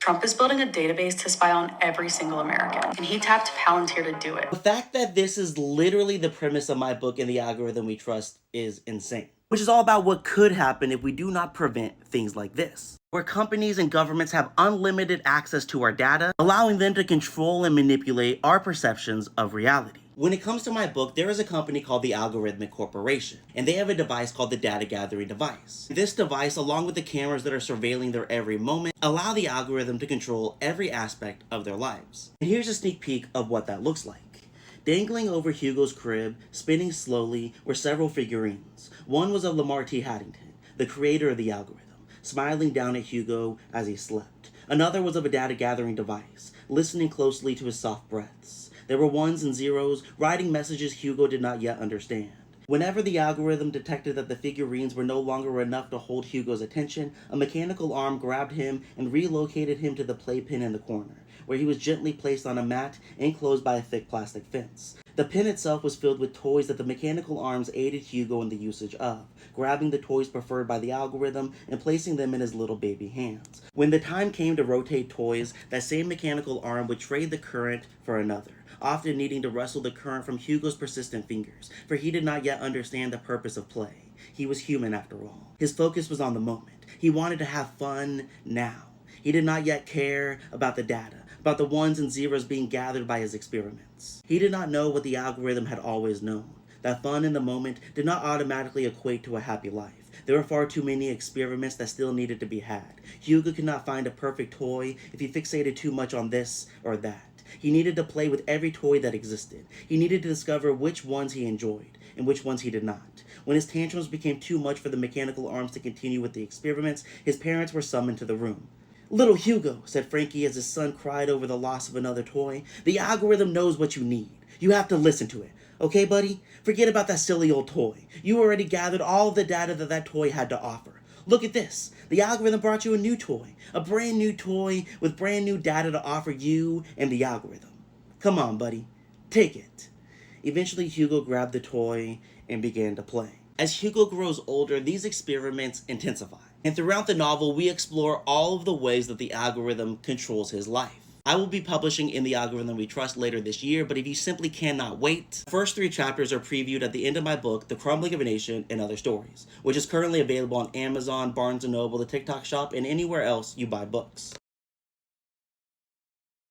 Trump is building a database to spy on every single American, and he tapped Palantir to do it. The fact that this is literally the premise of my book and the algorithm we trust is insane. Which is all about what could happen if we do not prevent things like this, where companies and governments have unlimited access to our data, allowing them to control and manipulate our perceptions of reality. When it comes to my book, there is a company called the Algorithmic Corporation, and they have a device called the Data Gathering Device. This device, along with the cameras that are surveilling their every moment, allow the algorithm to control every aspect of their lives. And here's a sneak peek of what that looks like. Dangling over Hugo's crib, spinning slowly, were several figurines. One was of Lamar T. Haddington, the creator of the algorithm, smiling down at Hugo as he slept. Another was of a data gathering device, listening closely to his soft breaths. There were ones and zeros, writing messages Hugo did not yet understand. Whenever the algorithm detected that the figurines were no longer enough to hold Hugo's attention, a mechanical arm grabbed him and relocated him to the playpen in the corner, where he was gently placed on a mat enclosed by a thick plastic fence. The pen itself was filled with toys that the mechanical arms aided Hugo in the usage of, grabbing the toys preferred by the algorithm and placing them in his little baby hands. When the time came to rotate toys, that same mechanical arm would trade the current for another, often needing to wrestle the current from Hugo's persistent fingers, for he did not yet understand the purpose of play. He was human after all. His focus was on the moment. He wanted to have fun now. He did not yet care about the data, about the ones and zeros being gathered by his experiments. He did not know what the algorithm had always known, that fun in the moment did not automatically equate to a happy life. There were far too many experiments that still needed to be had. Hugo could not find a perfect toy if he fixated too much on this or that. He needed to play with every toy that existed. He needed to discover which ones he enjoyed and which ones he did not. When his tantrums became too much for the mechanical arms to continue with the experiments, his parents were summoned to the room. "Little Hugo," said Frankie as his son cried over the loss of another toy, "the algorithm knows what you need. You have to listen to it. Okay, buddy? Forget about that silly old toy. You already gathered all of the data that that toy had to offer. Look at this. The algorithm brought you a new toy. A brand new toy with brand new data to offer you and the algorithm. Come on, buddy. Take it." Eventually, Hugo grabbed the toy and began to play. As Hugo grows older, these experiments intensify. And throughout the novel, we explore all of the ways that the algorithm controls his life. I will be publishing In the Algorithm We Trust later this year, but if you simply cannot wait, the first 3 chapters are previewed at the end of my book, The Crumbling of a Nation and Other Stories, which is currently available on Amazon, Barnes & Noble, the TikTok Shop, and anywhere else you buy books.